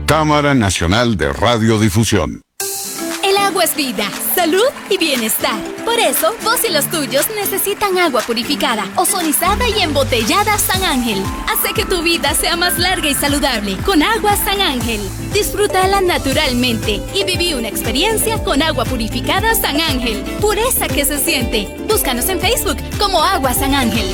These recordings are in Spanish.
Cámara Nacional de Radiodifusión. El agua es vida, salud y bienestar. Por eso, vos y los tuyos necesitan agua purificada, ozonizada y embotellada San Ángel. Hace que tu vida sea más larga y saludable con agua San Ángel. Disfrútala naturalmente y viví una experiencia con agua purificada San Ángel. Pureza que se siente. Búscanos en Facebook como Agua San Ángel.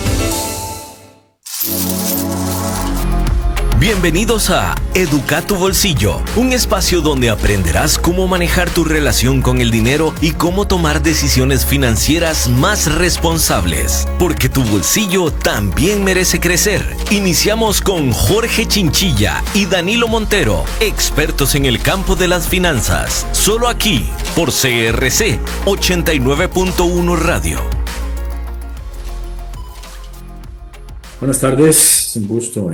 Bienvenidos a Educa tu Bolsillo, un espacio donde aprenderás cómo manejar tu relación con el dinero y cómo tomar decisiones financieras más responsables, porque tu bolsillo también merece crecer. Iniciamos con Jorge Chinchilla y Danilo Montero, expertos en el campo de las finanzas, solo aquí por CRC 89.1 Radio. Buenas tardes, un gusto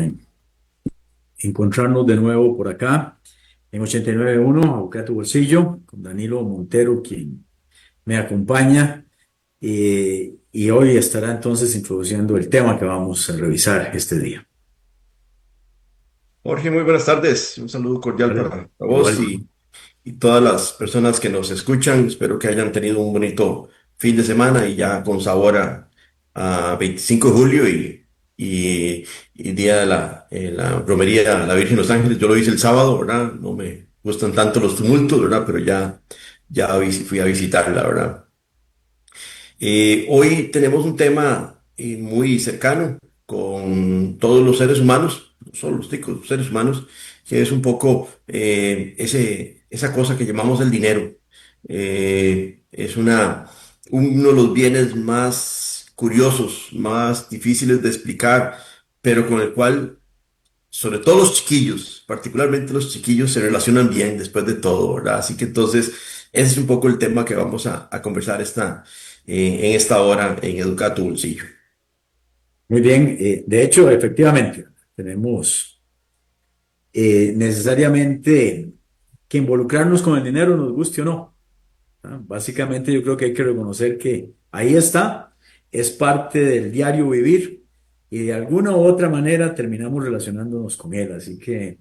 encontrarnos de nuevo por acá en 89.1, Educa tu Bolsillo, con Danilo Montero, quien me acompaña, y hoy estará entonces introduciendo el tema que vamos a revisar este día. Jorge, muy buenas tardes. Un saludo cordial para vos y todas las personas que nos escuchan. Espero que hayan tenido un bonito fin de semana y ya con sabor a 25 de julio y día de la romería a la Virgen de los Ángeles. Yo lo hice el sábado, ¿verdad? No me gustan tanto los tumultos, ¿verdad? Pero ya fui a visitarla, ¿verdad? Hoy tenemos un tema muy cercano con todos los seres humanos, no solo los ticos, los seres humanos, que es un poco esa cosa que llamamos el dinero. Es uno de los bienes más curiosos, más difíciles de explicar, pero con el cual, sobre todo los chiquillos, particularmente los chiquillos, se relacionan bien después de todo, ¿verdad? Así que entonces, ese es un poco el tema que vamos a conversar en esta hora en Educa tu Bolsillo. Muy bien, de hecho, efectivamente, tenemos necesariamente que involucrarnos con el dinero, nos guste o no. Básicamente yo creo que hay que reconocer que ahí está, es parte del diario vivir y de alguna u otra manera terminamos relacionándonos con él. Así que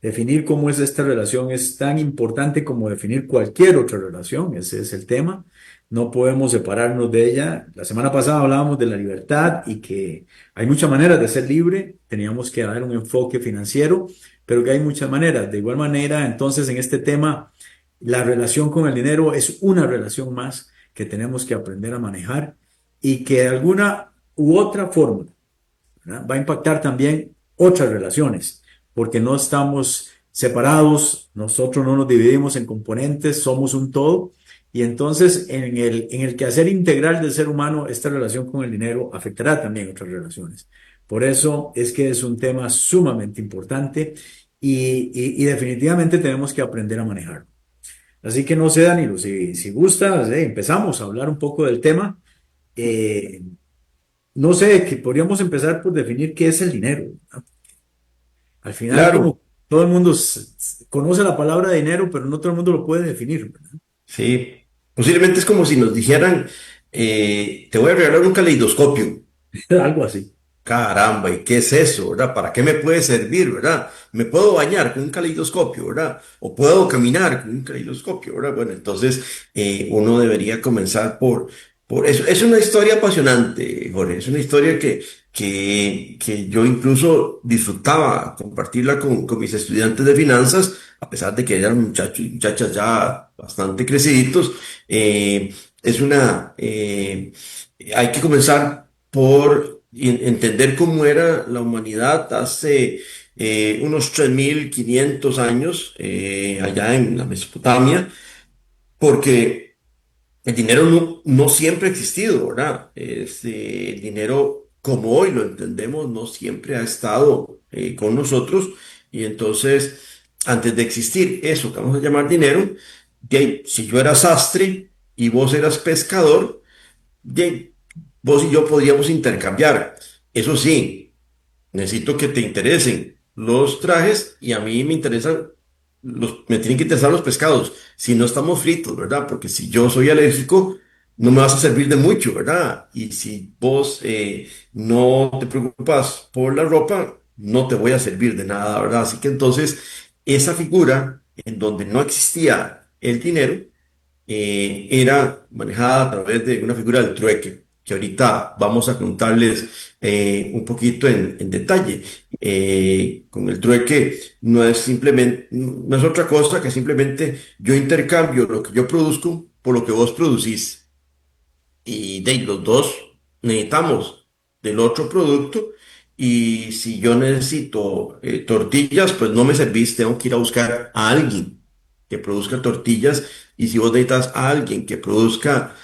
definir cómo es esta relación es tan importante como definir cualquier otra relación. Ese es el tema. No podemos separarnos de ella. La semana pasada hablábamos de la libertad y que hay muchas maneras de ser libre. Teníamos que dar un enfoque financiero, pero que hay muchas maneras. De igual manera, entonces, en este tema, la relación con el dinero es una relación más que tenemos que aprender a manejar y que de alguna u otra forma, ¿verdad?, va a impactar también otras relaciones, porque no estamos separados, nosotros no nos dividimos en componentes, somos un todo, y entonces en el quehacer integral del ser humano, esta relación con el dinero afectará también otras relaciones. Por eso es que es un tema sumamente importante y definitivamente tenemos que aprender a manejarlo. Así que no sé, Danilo, si gustas, empezamos a hablar un poco del tema. No sé, que podríamos empezar por definir qué es el dinero, ¿no? Al final, Claro, como todo el mundo conoce la palabra dinero, pero no todo el mundo lo puede definir, ¿verdad? sí. Posiblemente es como si nos dijeran, te voy a regalar un caleidoscopio. Algo así. Caramba, ¿y qué es eso, verdad? ¿Para qué me puede servir, verdad? ¿Me puedo bañar con un caleidoscopio, verdad? ¿O puedo caminar con un caleidoscopio, verdad? Bueno, entonces uno debería comenzar por eso. Es una historia apasionante, Jorge. Es una historia que yo incluso disfrutaba compartirla con mis estudiantes de finanzas, a pesar de que eran muchachos y muchachas ya bastante creciditos. Hay que comenzar por entender cómo era la humanidad hace unos 3.500 años allá en la Mesopotamia, porque el dinero no siempre ha existido, ¿verdad? El dinero, como hoy lo entendemos, no siempre ha estado con nosotros, y entonces, antes de existir eso que vamos a llamar dinero, si yo era sastre y vos eras pescador, vos y yo podríamos intercambiar. Eso sí, necesito que te interesen los trajes y a mí me tienen que interesar los pescados. Si no estamos fritos, ¿verdad? Porque si yo soy alérgico, no me vas a servir de mucho, ¿verdad? Y si vos no te preocupas por la ropa, no te voy a servir de nada, ¿verdad? Así que entonces esa figura en donde no existía el dinero era manejada a través de una figura del trueque, que ahorita vamos a contarles un poquito en detalle. Con el trueque no es simplemente, no es otra cosa que simplemente yo intercambio lo que yo produzco por lo que vos producís. Y de ahí los dos necesitamos del otro producto. Y si yo necesito tortillas, pues no me servís, tengo que ir a buscar a alguien que produzca tortillas. Y si vos necesitas a alguien que produzca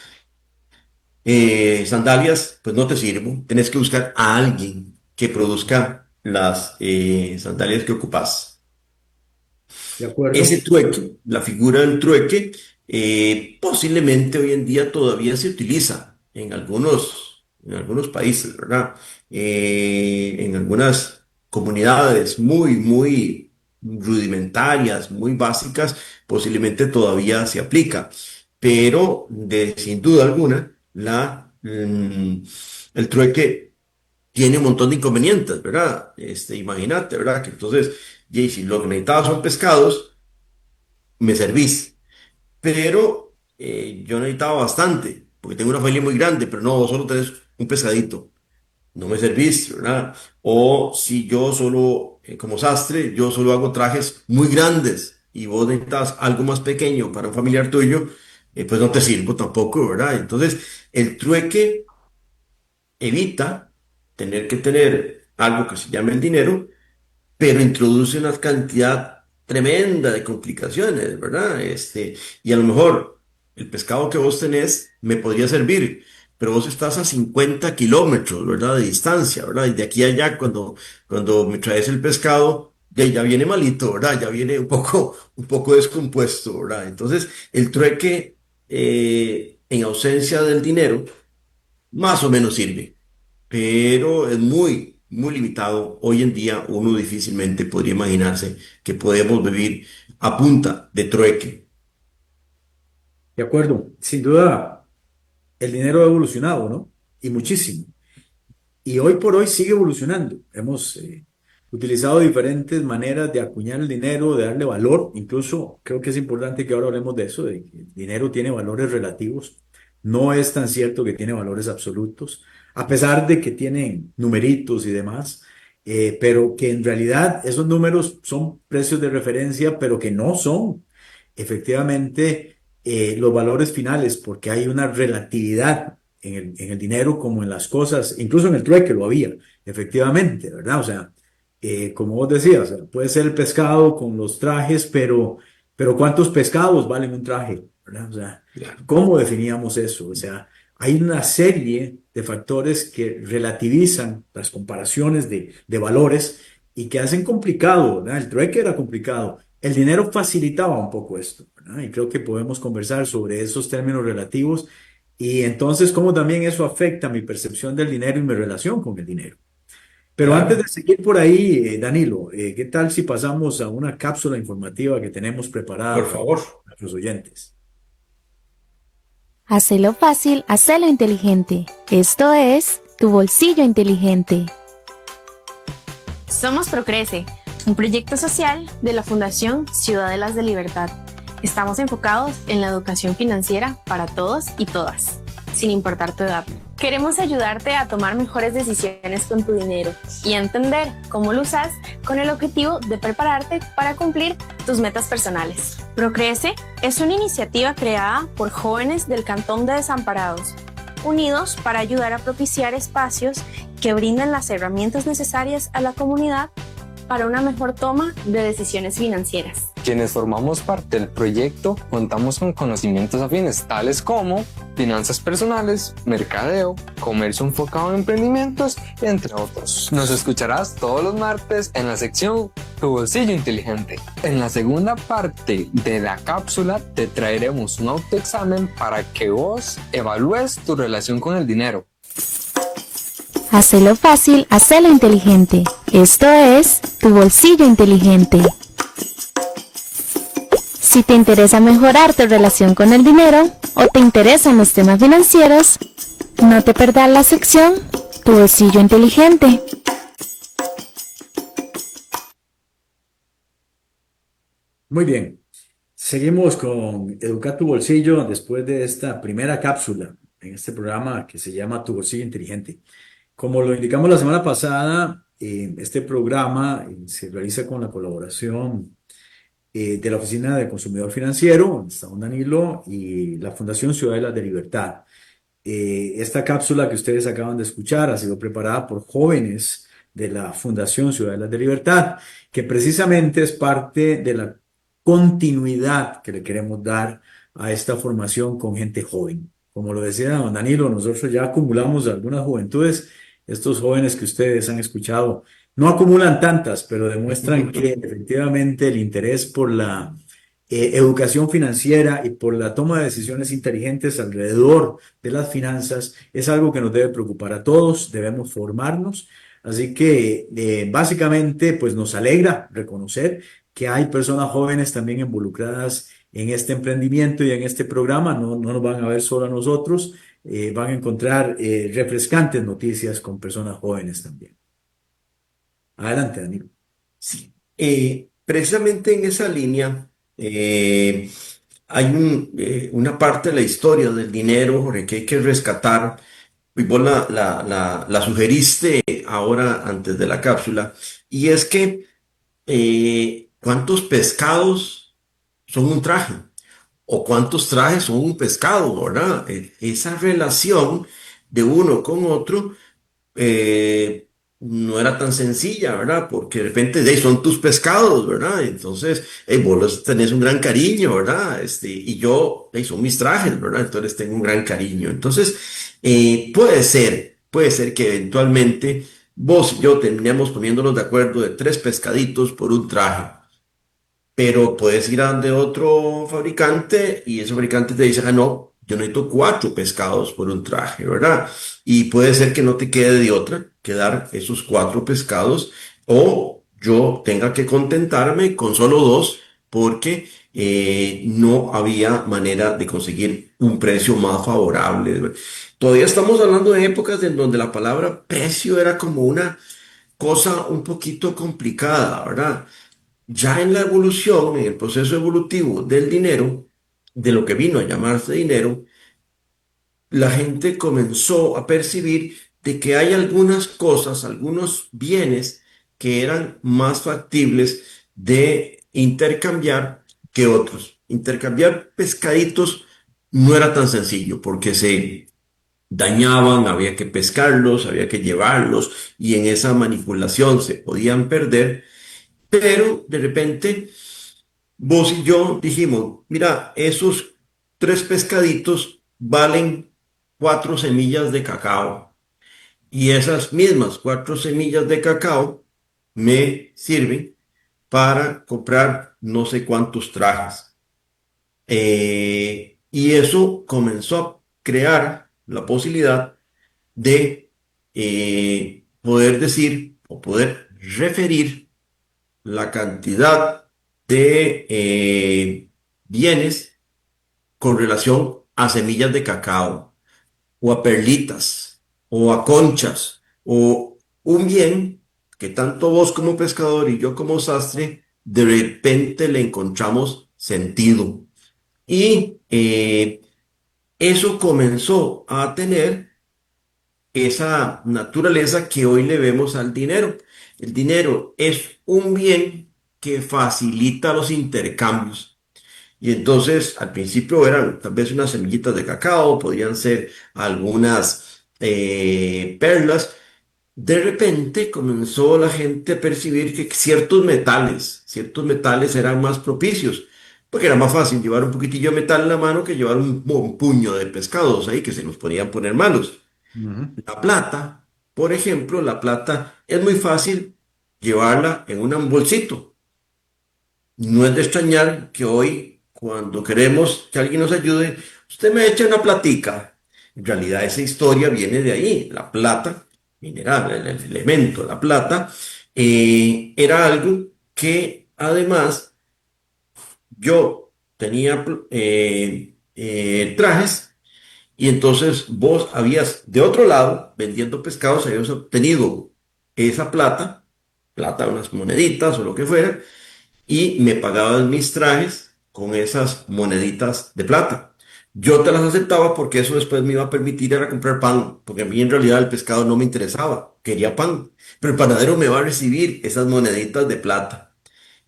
sandalias, pues no te sirvo. Tenés que buscar a alguien que produzca las sandalias que ocupas. ¿De acuerdo? Ese trueque, la figura del trueque, posiblemente hoy en día todavía se utiliza en algunos países, ¿verdad? En algunas comunidades muy rudimentarias, muy básicas, posiblemente todavía se aplica. Pero sin duda alguna, el trueque tiene un montón de inconvenientes, ¿verdad? Imagínate, ¿verdad? Que entonces, y si lo que necesitabas son pescados, me servís. Pero yo necesitaba bastante, porque tengo una familia muy grande, pero no, vos solo tenés un pescadito, no me servís, ¿verdad? O si yo solo, como sastre, yo solo hago trajes muy grandes y vos necesitas algo más pequeño para un familiar tuyo, pues no te sirvo tampoco, ¿verdad? Entonces, el trueque evita tener que tener algo que se llame el dinero, pero introduce una cantidad tremenda de complicaciones, ¿verdad? Y a lo mejor el pescado que vos tenés me podría servir, pero vos estás a 50 kilómetros, ¿verdad? De distancia, ¿verdad? Y de aquí a allá, cuando me traes el pescado, ya viene malito, ¿verdad? Ya viene un poco descompuesto, ¿verdad? Entonces, el trueque, en ausencia del dinero, más o menos sirve, pero es muy limitado. Hoy en día uno difícilmente podría imaginarse que podemos vivir a punta de trueque. De acuerdo. Sin duda, el dinero ha evolucionado, ¿no? Y muchísimo. Y hoy por hoy sigue evolucionando. Hemos utilizado diferentes maneras de acuñar el dinero, de darle valor. Incluso creo que es importante que ahora hablemos de eso, de que el dinero tiene valores relativos. No es tan cierto que tiene valores absolutos, a pesar de que tienen numeritos y demás, pero que en realidad esos números son precios de referencia, pero que no son efectivamente los valores finales, porque hay una relatividad en el dinero como en las cosas, incluso en el trueque lo había, efectivamente, ¿verdad? O sea, como vos decías, o sea, puede ser el pescado con los trajes, pero ¿cuántos pescados valen un traje? ¿Verdad? O sea, Claro. ¿cómo definíamos eso? O sea, hay una serie de factores que relativizan las comparaciones de valores y que hacen complicado, ¿verdad? El trueque era complicado. El dinero facilitaba un poco esto, ¿verdad? Y creo que podemos conversar sobre esos términos relativos y entonces cómo también eso afecta mi percepción del dinero y mi relación con el dinero. Pero antes de Claro, seguir por ahí, Danilo, ¿qué tal si pasamos a una cápsula informativa que tenemos por preparada para favor. nuestros oyentes? Hacelo fácil, hacelo inteligente. Esto es Tu Bolsillo Inteligente. Somos Procrece, un proyecto social de la Fundación Ciudadelas de Libertad. Estamos enfocados en la educación financiera para todos y todas, sin importar tu edad. Queremos ayudarte a tomar mejores decisiones con tu dinero y a entender cómo lo usas con el objetivo de prepararte para cumplir tus metas personales. Procrece es una iniciativa creada por jóvenes del Cantón de Desamparados, unidos para ayudar a propiciar espacios que brinden las herramientas necesarias a la comunidad para una mejor toma de decisiones financieras. Quienes formamos parte del proyecto contamos con conocimientos afines tales como finanzas personales, mercadeo, comercio enfocado en emprendimientos, entre otros. Nos escucharás todos los martes en la sección Tu Bolsillo Inteligente. En la segunda parte de la cápsula te traeremos un autoexamen para que vos evalúes tu relación con el dinero. Hacelo fácil, hacelo inteligente. Esto es Tu Bolsillo Inteligente. Si te interesa mejorar tu relación con el dinero o te interesan los temas financieros, no te perdas la sección Tu Bolsillo Inteligente. Muy bien. Seguimos con Educa tu bolsillo después de esta primera cápsula en este programa que se llama Tu bolsillo inteligente. Como lo indicamos la semana pasada, este programa se realiza con la colaboración de la Oficina del Consumidor Financiero, donde está don Danilo, y la Fundación Ciudadanas de Libertad. Esta cápsula que ustedes acaban de escuchar ha sido preparada por jóvenes de la Fundación Ciudadanas de Libertad, que precisamente es parte de la continuidad que le queremos dar a esta formación con gente joven. Como lo decía don Danilo, nosotros ya acumulamos algunas juventudes. Estos jóvenes que ustedes han escuchado no acumulan tantas, pero demuestran que efectivamente el interés por la educación financiera y por la toma de decisiones inteligentes alrededor de las finanzas es algo que nos debe preocupar a todos, debemos formarnos. Así que básicamente pues nos alegra reconocer que hay personas jóvenes también involucradas en este emprendimiento y en este programa. No, no nos van a ver solo a nosotros, van a encontrar refrescantes noticias con personas jóvenes también. Adelante, Danilo. Sí. Precisamente en esa línea hay una parte de la historia del dinero, Jorge, que hay que rescatar. Y vos la sugeriste ahora antes de la cápsula, y es que ¿cuántos pescados son un traje? ¿O cuántos trajes son un pescado, verdad? Esa relación de uno con otro no era tan sencilla, ¿verdad? Porque de repente son tus pescados, ¿verdad? Entonces, vos los tenés un gran cariño, ¿verdad? Y yo, son mis trajes, ¿verdad? Entonces tengo un gran cariño. Entonces, puede ser que eventualmente vos y yo terminemos poniéndonos de acuerdo de 3 pescaditos por un traje. Pero puedes ir a donde otro fabricante y ese fabricante te dice, no, yo necesito 4 pescados por un traje, ¿verdad? Y puede ser que no te quede de otra que dar esos 4 pescados, o yo tenga que contentarme con solo 2 porque no había manera de conseguir un precio más favorable. Todavía estamos hablando de épocas en donde la palabra precio era como una cosa un poquito complicada, ¿verdad? Ya en la evolución, en el proceso evolutivo del dinero, de lo que vino a llamarse dinero, la gente comenzó a percibir de que hay algunas cosas, algunos bienes que eran más factibles de intercambiar que otros. Intercambiar pescaditos no era tan sencillo porque se dañaban, había que pescarlos, había que llevarlos y en esa manipulación se podían perder. Pero de repente vos y yo dijimos, mira, esos 3 pescaditos valen 4 semillas de cacao. Y esas mismas 4 semillas de cacao me sirven para comprar no sé cuántos trajes. Y eso comenzó a crear la posibilidad de poder decir o poder referir la cantidad de bienes con relación a semillas de cacao, o a perlitas, o a conchas, o un bien que tanto vos como pescador y yo como sastre de repente le encontramos sentido. Y eso comenzó a tener esa naturaleza que hoy le vemos al dinero. El dinero es un bien que facilita los intercambios. Y entonces al principio eran tal vez unas semillitas de cacao, podían ser algunas perlas. De repente comenzó la gente a percibir que ciertos metales eran más propicios, porque era más fácil llevar un poquitillo de metal en la mano que llevar un puño de pescados ahí que se nos podían poner malos. Ujú. La plata, por ejemplo, la plata es muy fácil llevarla en un bolsito. No es de extrañar que hoy, cuando queremos que alguien nos ayude, usted me echa una platica. En realidad esa historia viene de ahí. La plata, mineral, el elemento, la plata, era algo que además yo tenía trajes. Y entonces vos habías, de otro lado, vendiendo pescados, habías obtenido esa plata, unas moneditas o lo que fuera, y me pagaban mis trajes con esas moneditas de plata. Yo te las aceptaba porque eso después me iba a permitir ir a comprar pan, porque a mí en realidad el pescado no me interesaba, quería pan, pero el panadero me va a recibir esas moneditas de plata.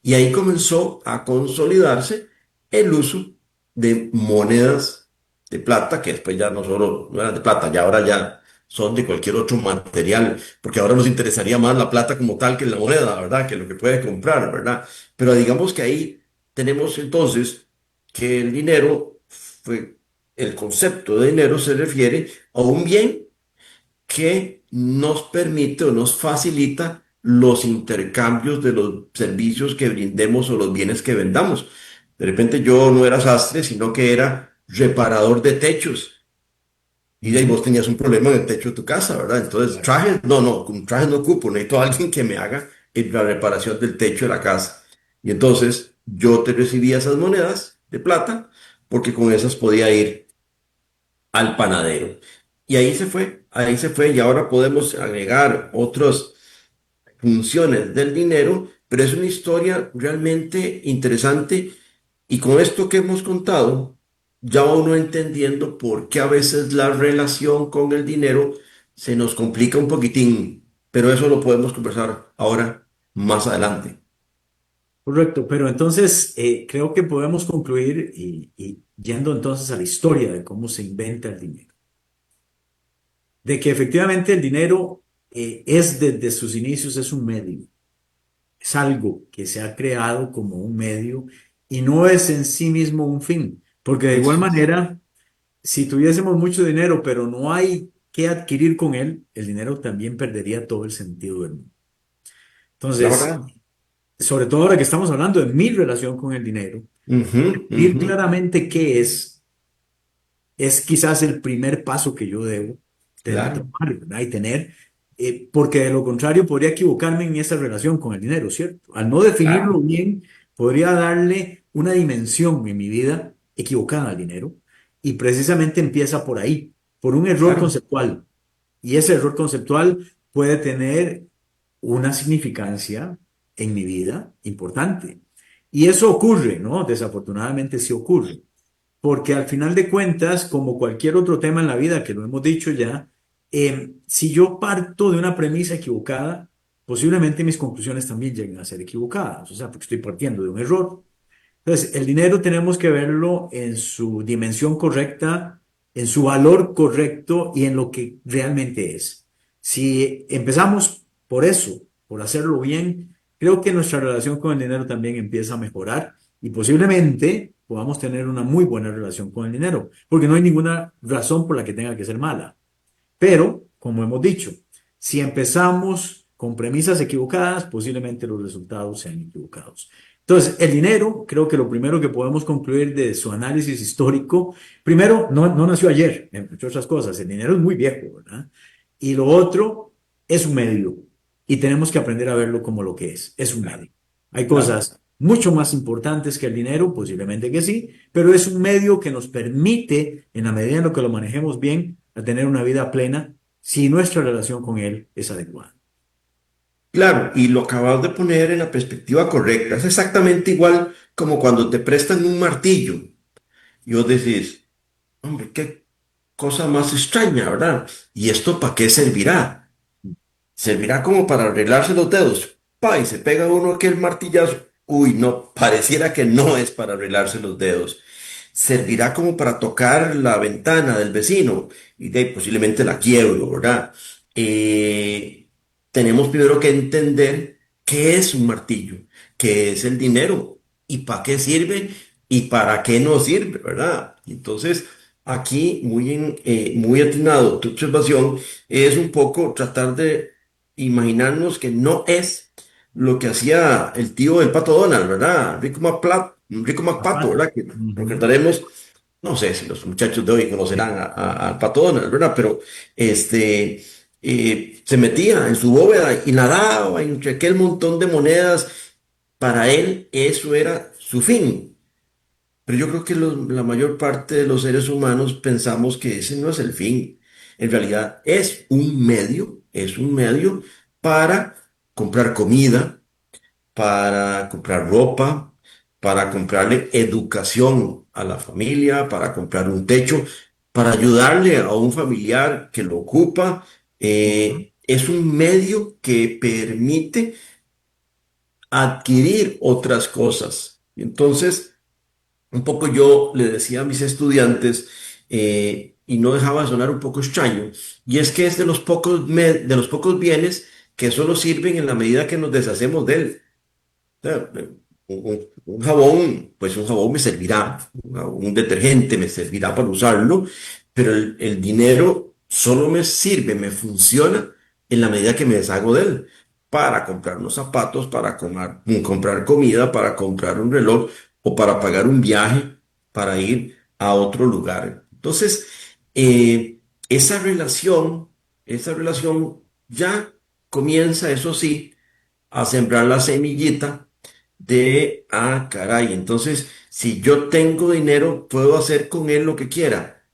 Y ahí comenzó a consolidarse el uso de monedas de plata, que después ya no solo no eran de plata, ya ahora ya son de cualquier otro material, porque ahora nos interesaría más la plata como tal que la moneda, ¿verdad? Que lo que puede comprar, ¿verdad? Pero digamos que ahí tenemos entonces que el dinero fue, el concepto de dinero se refiere a un bien que nos permite o nos facilita los intercambios de los servicios que brindemos o los bienes que vendamos. De repente yo no era sastre, sino que era reparador de techos. Y de ahí vos tenías un problema en el techo de tu casa, ¿verdad? Entonces, trajes, no, con trajes no ocupo, necesito a alguien que me haga la reparación del techo de la casa. Y entonces yo te recibía esas monedas de plata porque con esas podía ir al panadero. Y ahí se fue, y ahora podemos agregar otras funciones del dinero, pero es una historia realmente interesante y con esto que hemos contado, ya uno entendiendo por qué a veces la relación con el dinero se nos complica un poquitín, pero eso lo podemos conversar ahora más adelante. Correcto, pero entonces creo que podemos concluir y yendo entonces a la historia de cómo se inventa el dinero. De que efectivamente el dinero es desde sus inicios es un medio, es algo que se ha creado como un medio y no es en sí mismo un fin, porque de igual Eso es. manera, si tuviésemos mucho dinero pero no hay que adquirir con él, el dinero también perdería todo el sentido del mundo. La Entonces, verdad. sobre todo ahora que estamos hablando de mi relación con el dinero, Ujú, definir ujú. claramente qué es quizás el primer paso que yo debo Claro, tomar, ¿verdad? Y tener, porque de lo contrario podría equivocarme en esa relación con el dinero, ¿cierto? Al no definirlo claro, bien, podría darle una dimensión en mi vida equivocada al dinero y precisamente empieza por ahí, por un error claro. conceptual. Y ese error conceptual puede tener una significancia en mi vida importante. Y eso ocurre, ¿no? Desafortunadamente sí ocurre. Porque al final de cuentas, como cualquier otro tema en la vida, que lo hemos dicho ya, si yo parto de una premisa equivocada, posiblemente mis conclusiones también lleguen a ser equivocadas, o sea, porque estoy partiendo de un error. Entonces, el dinero tenemos que verlo en su dimensión correcta, en su valor correcto y en lo que realmente es. Si empezamos por eso, por hacerlo bien, creo que nuestra relación con el dinero también empieza a mejorar y posiblemente podamos tener una muy buena relación con el dinero, porque no hay ninguna razón por la que tenga que ser mala. Pero, como hemos dicho, si empezamos con premisas equivocadas, posiblemente los resultados sean equivocados. Entonces, el dinero, creo que lo primero que podemos concluir de su análisis histórico, primero, no nació ayer, entre otras cosas, el dinero es muy viejo, ¿verdad? Y lo otro es un medio, y tenemos que aprender a verlo como lo que es un medio. Hay Claro. cosas mucho más importantes que el dinero, posiblemente que sí, pero es un medio que nos permite, en la medida en lo que lo manejemos bien, a tener una vida plena si nuestra relación con Él es adecuada. Claro, y lo acabas de poner en la perspectiva correcta. Es exactamente igual como cuando te prestan un martillo y vos decís, hombre, qué cosa más extraña, ¿verdad? ¿Y esto para qué servirá? Servirá como para arreglarse los dedos. Pa, y se pega uno aquel martillazo. Uy, no, pareciera que no es para arreglarse los dedos. Servirá como para tocar la ventana del vecino y de ahí posiblemente la quiebro, ¿verdad? Tenemos primero que entender qué es un martillo, qué es el dinero y para qué sirve y para qué no sirve, ¿verdad? Entonces, aquí muy atinado tu observación es un poco tratar de imaginarnos que no es lo que hacía el tío del Pato Donald, ¿verdad? Rico McPato, ¿verdad? Que Ujú. recordaremos, no sé si los muchachos de hoy conocerán al Pato Donald, ¿verdad? Pero se metía en su bóveda y nadaba entre aquel montón de monedas. Para él eso era su fin. Pero yo creo que la mayor parte de los seres humanos pensamos que ese no es el fin. En realidad es un medio para comprar comida, para comprar ropa, para comprarle educación a la familia, para comprar un techo, para ayudarle a un familiar que lo ocupa. Es un medio que permite adquirir otras cosas. Entonces, un poco yo le decía a mis estudiantes, y no dejaba de sonar un poco extraño, y es que es de los pocos bienes que solo sirven en la medida que nos deshacemos de él. O sea, un jabón, pues un jabón me servirá, un detergente me servirá para usarlo, pero el dinero solo me sirve, me funciona en la medida que me deshago de él, para comprar unos zapatos, para comprar comida, para comprar un reloj o para pagar un viaje para ir a otro lugar. Entonces, eh, esa relación, esa relación ya comienza, eso sí, a sembrar la semillita caray, entonces, si yo tengo dinero, puedo hacer con él lo que quiera.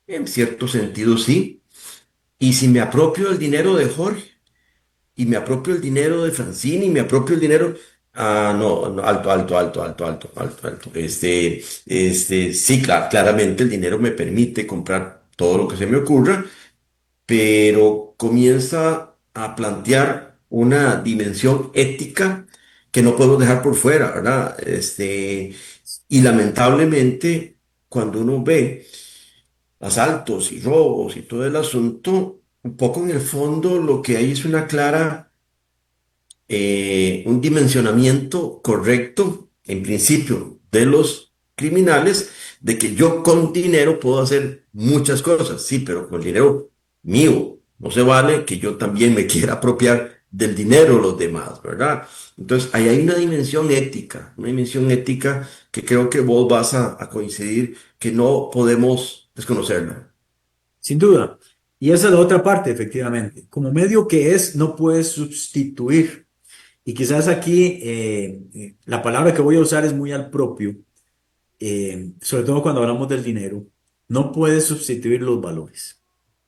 En cierto sentido, sí. Y si me apropio del dinero de Jorge, y me apropio el dinero de Francine, y me apropio el dinero... Ah, no, no, alto, alto, alto, alto, alto, alto, alto. Sí, claramente el dinero me permite comprar todo lo que se me ocurra, pero comienza a plantear una dimensión ética que no podemos dejar por fuera, ¿verdad? Y lamentablemente, cuando uno ve asaltos y robos y todo el asunto, un poco en el fondo lo que hay es un dimensionamiento correcto, en principio, de los criminales, de que yo con dinero puedo hacer muchas cosas, sí, pero con dinero mío. No se vale que yo también me quiera apropiar del dinero de los demás, ¿verdad? Entonces, ahí hay una dimensión ética que creo que vos vas a coincidir, que no podemos desconocerla. Sin duda. Y esa es la otra parte, efectivamente. Como medio que es, no puedes sustituir. Y quizás aquí la palabra que voy a usar es muy al propio, sobre todo cuando hablamos del dinero. No puedes sustituir los valores.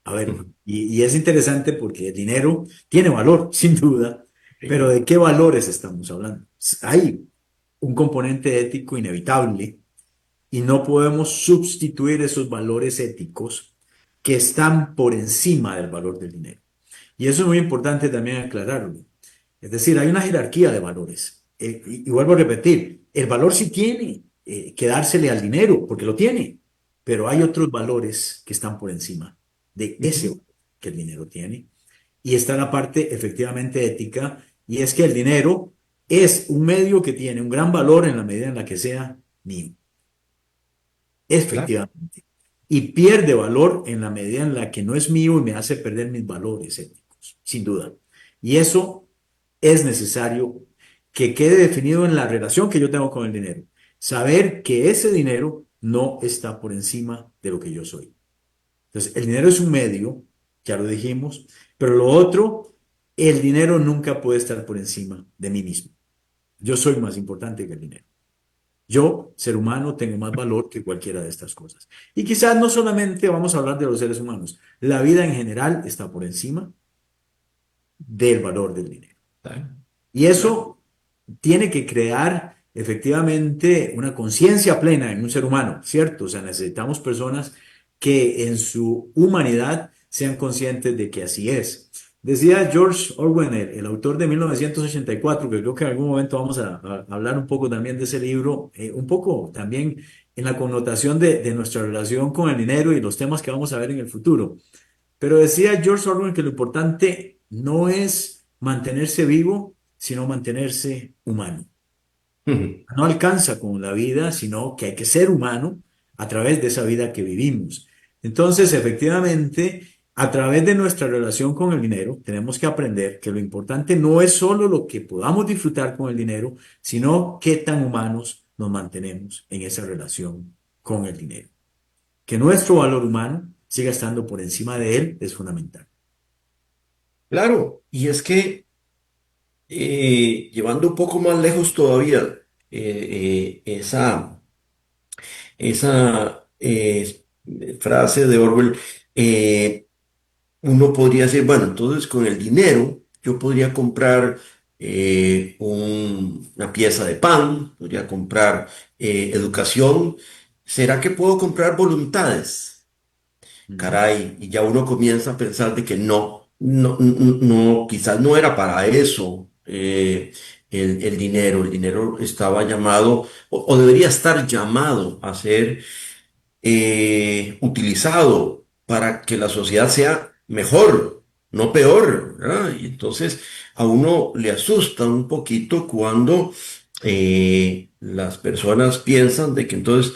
A ver, Ujú. y es interesante porque el dinero tiene valor, sin duda, pero Sí. ¿de qué valores estamos hablando? Hay un componente ético inevitable y no podemos sustituir esos valores éticos que están por encima del valor del dinero. Y eso es muy importante también aclararlo. Es decir, hay una jerarquía de valores. Y vuelvo a repetir, el valor sí tiene que dársele al dinero, porque lo tiene, pero hay otros valores que están por encima de ese Ujú. valor que el dinero tiene. Y está la parte efectivamente ética, y es que el dinero es un medio que tiene un gran valor en la medida en la que sea mío. Claro. Efectivamente. Y pierde valor en la medida en la que no es mío y me hace perder mis valores éticos, sin duda. Y eso es necesario que quede definido en la relación que yo tengo con el dinero. Saber que ese dinero no está por encima de lo que yo soy. Entonces, el dinero es un medio, ya lo dijimos, pero lo otro, el dinero nunca puede estar por encima de mí mismo. Yo soy más importante que el dinero. Yo, ser humano, tengo más valor que cualquiera de estas cosas. Y quizás no solamente vamos a hablar de los seres humanos, la vida en general está por encima del valor del dinero. Claro. Y Claro. eso tiene que crear efectivamente una conciencia plena en un ser humano, ¿cierto? O sea, necesitamos personas que en su humanidad sean conscientes de que así es. Decía George Orwell, el autor de 1984, que creo que en algún momento vamos a hablar un poco también de ese libro, un poco también en la connotación de nuestra relación con el dinero y los temas que vamos a ver en el futuro. Pero decía George Orwell que lo importante no es mantenerse vivo, sino mantenerse humano. Ujú. No alcanza con la vida, sino que hay que ser humano a través de esa vida que vivimos. Entonces, efectivamente, a través de nuestra relación con el dinero, tenemos que aprender que lo importante no es solo lo que podamos disfrutar con el dinero, sino qué tan humanos nos mantenemos en esa relación con el dinero. Que nuestro valor humano siga estando por encima de él es fundamental. Claro, y es que llevando un poco más lejos todavía esa frase de Orwell, uno podría decir, bueno, entonces con el dinero yo podría comprar una pieza de pan, podría comprar educación. ¿Será que puedo comprar voluntades? Ujú. Caray, y ya uno comienza a pensar de que no, quizás no era para eso el dinero estaba llamado o debería estar llamado a ser utilizado para que la sociedad sea mejor, no peor, ¿verdad? Y entonces a uno le asusta un poquito cuando las personas piensan de que entonces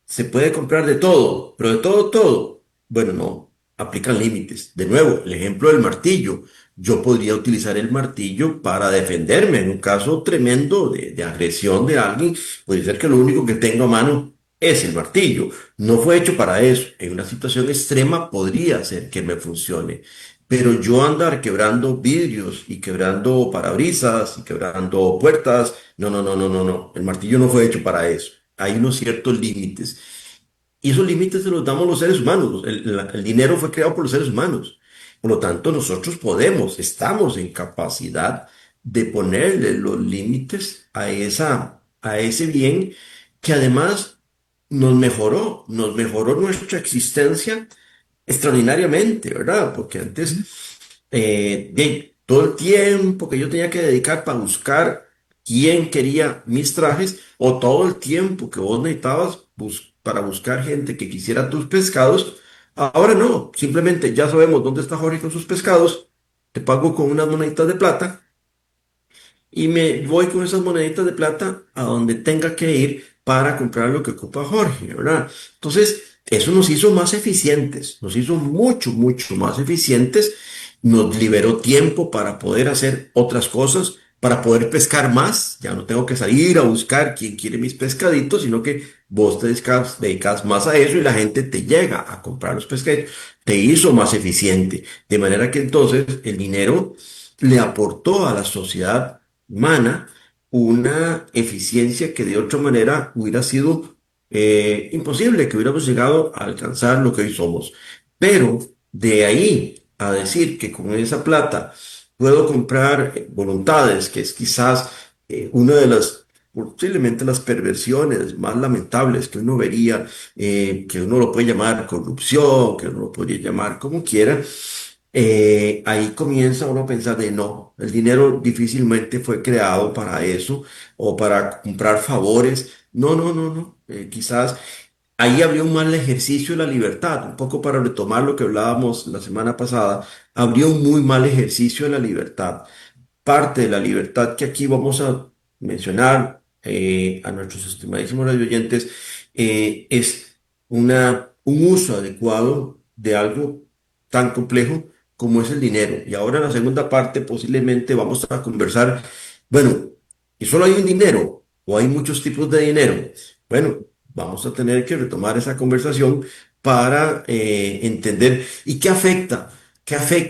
se puede comprar de todo, pero de todo, todo. Bueno, no, aplican límites. De nuevo, el ejemplo del martillo. Yo podría utilizar el martillo para defenderme en un caso tremendo de agresión de alguien. Puede ser que lo único que tengo a mano es el martillo. No fue hecho para eso. En una situación extrema podría ser que me funcione. Pero yo andar quebrando vidrios y quebrando parabrisas y quebrando puertas, no. El martillo no fue hecho para eso. Hay unos ciertos límites. Y esos límites se los damos los seres humanos. El dinero fue creado por los seres humanos. Por lo tanto, nosotros estamos en capacidad de ponerle los límites a ese bien que además nos mejoró nuestra existencia extraordinariamente, ¿verdad? Porque antes, bien, todo el tiempo que yo tenía que dedicar para buscar quién quería mis trajes, o todo el tiempo que vos necesitabas para buscar gente que quisiera tus pescados, ahora no, simplemente ya sabemos dónde está Jorge con sus pescados, te pago con unas moneditas de plata y me voy con esas moneditas de plata a donde tenga que ir para comprar lo que ocupa Jorge, ¿verdad? Entonces, eso nos hizo más eficientes, nos hizo mucho más eficientes, nos liberó tiempo para poder hacer otras cosas, para poder pescar más. Ya no tengo que salir a buscar quién quiere mis pescaditos, sino que vos te dedicas más a eso y la gente te llega a comprar los pescaditos. Te hizo más eficiente, de manera que entonces el dinero le aportó a la sociedad humana una eficiencia que de otra manera hubiera sido imposible, que hubiéramos llegado a alcanzar lo que hoy somos. Pero de ahí a decir que con esa plata puedo comprar voluntades, que es quizás una de las, posiblemente las perversiones más lamentables que uno vería, que uno lo puede llamar corrupción, que uno lo podría llamar como quiera, ahí comienza uno a pensar de no, el dinero difícilmente fue creado para eso o para comprar favores. No. Quizás ahí habría un mal ejercicio de la libertad, un poco para retomar lo que hablábamos la semana pasada, habría un muy mal ejercicio de la libertad. Parte de la libertad que aquí vamos a mencionar a nuestros estimadísimos radioyentes es un uso adecuado de algo tan complejo como es el dinero. Y ahora en la segunda parte posiblemente vamos a conversar, bueno, ¿y solo hay un dinero o hay muchos tipos de dinero? Bueno, vamos a tener que retomar esa conversación para entender y qué afecta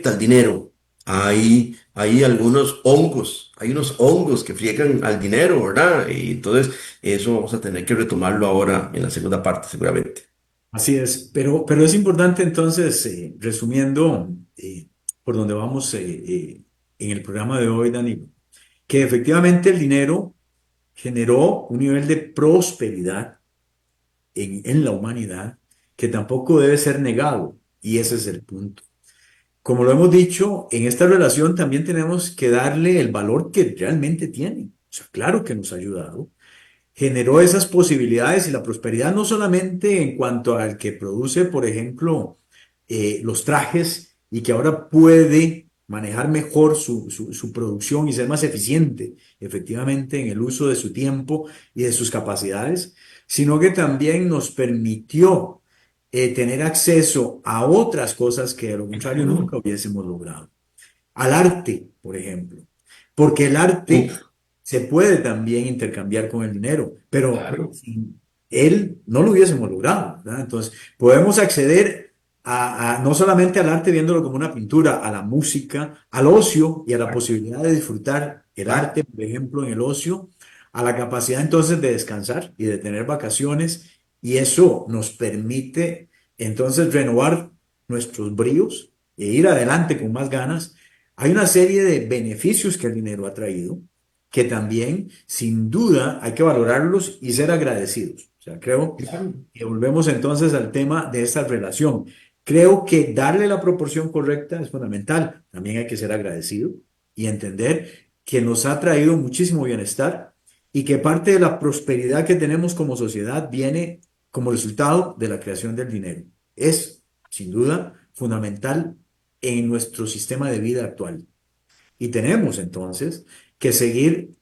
al dinero. Hay algunos hongos, hay unos hongos que friegan al dinero, ¿verdad? Y entonces eso vamos a tener que retomarlo ahora en la segunda parte, seguramente. Así es, pero es importante entonces, resumiendo por donde vamos en el programa de hoy, Danilo, que efectivamente el dinero generó un nivel de prosperidad en la humanidad que tampoco debe ser negado, y ese es el punto. Como lo hemos dicho, en esta relación también tenemos que darle el valor que realmente tiene. O sea, claro que nos ha ayudado, generó esas posibilidades y la prosperidad no solamente en cuanto al que produce, por ejemplo, los trajes y que ahora puede manejar mejor su producción y ser más eficiente, efectivamente, en el uso de su tiempo y de sus capacidades, sino que también nos permitió tener acceso a otras cosas que de lo contrario nunca hubiésemos logrado. Al arte, por ejemplo, porque el arte Uf, se puede también intercambiar con el dinero, pero claro. sin él no lo hubiésemos logrado, ¿verdad? Entonces, podemos acceder no solamente al arte viéndolo como una pintura, a la música, al ocio y a la posibilidad de disfrutar el arte, por ejemplo, en el ocio, a la capacidad entonces de descansar y de tener vacaciones, y eso nos permite entonces renovar nuestros bríos e ir adelante con más ganas Hay una serie de beneficios que el dinero ha traído, que también, sin duda, hay que valorarlos y ser agradecidos. O sea, creo que volvemos entonces al tema de esta relación. Creo que darle la proporción correcta es fundamental. También hay que ser agradecido y entender que nos ha traído muchísimo bienestar y que parte de la prosperidad que tenemos como sociedad viene como resultado de la creación del dinero. Es, sin duda, fundamental en nuestro sistema de vida actual. Y tenemos entonces que seguir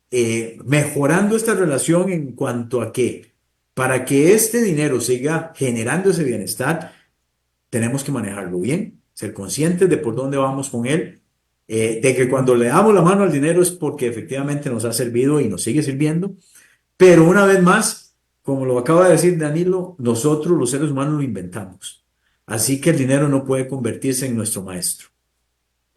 mejorando esta relación en cuanto a que para que este dinero siga generando ese bienestar, tenemos que manejarlo bien, ser conscientes de por dónde vamos con él, de que cuando le damos la mano al dinero es porque efectivamente nos ha servido y nos sigue sirviendo, pero una vez más, como lo acaba de decir Danilo, nosotros los seres humanos lo inventamos. Así que el dinero no puede convertirse en nuestro maestro.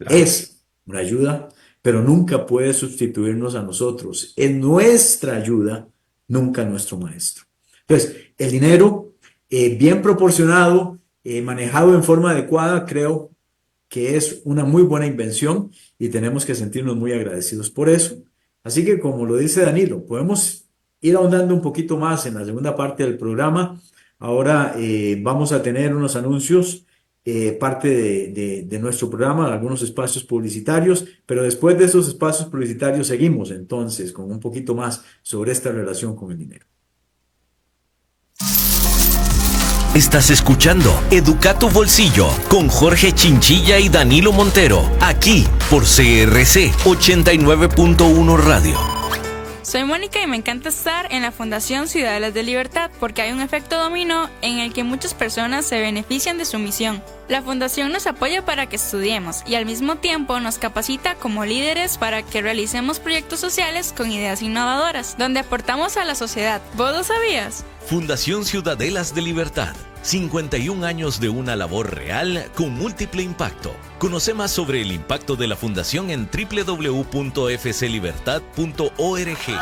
Es una ayuda, pero nunca puede sustituirnos a nosotros. Es nuestra ayuda, nunca nuestro maestro. Entonces, el dinero bien proporcionado, manejado en forma adecuada, creo que es una muy buena invención y tenemos que sentirnos muy agradecidos por eso. Así que, como lo dice Danilo, podemos ir ahondando un poquito más en la segunda parte del programa. Ahora vamos a tener unos anuncios, parte de nuestro programa, algunos espacios publicitarios, pero después de esos espacios publicitarios seguimos entonces con un poquito más sobre esta relación con el dinero. Estás escuchando Educa tu Bolsillo con Jorge Chinchilla y Danilo Montero, aquí por CRC 89.1 Radio. Soy Mónica y me encanta estar en la Fundación Ciudadelas de Libertad porque hay un efecto dominó en el que muchas personas se benefician de su misión. La Fundación nos apoya para que estudiemos y al mismo tiempo nos capacita como líderes para que realicemos proyectos sociales con ideas innovadoras, donde aportamos a la sociedad. ¿Vos lo sabías? Fundación Ciudadelas de Libertad. 51 años de una labor real con múltiple impacto. Conoce más sobre el impacto de la Fundación en www.fclibertad.org.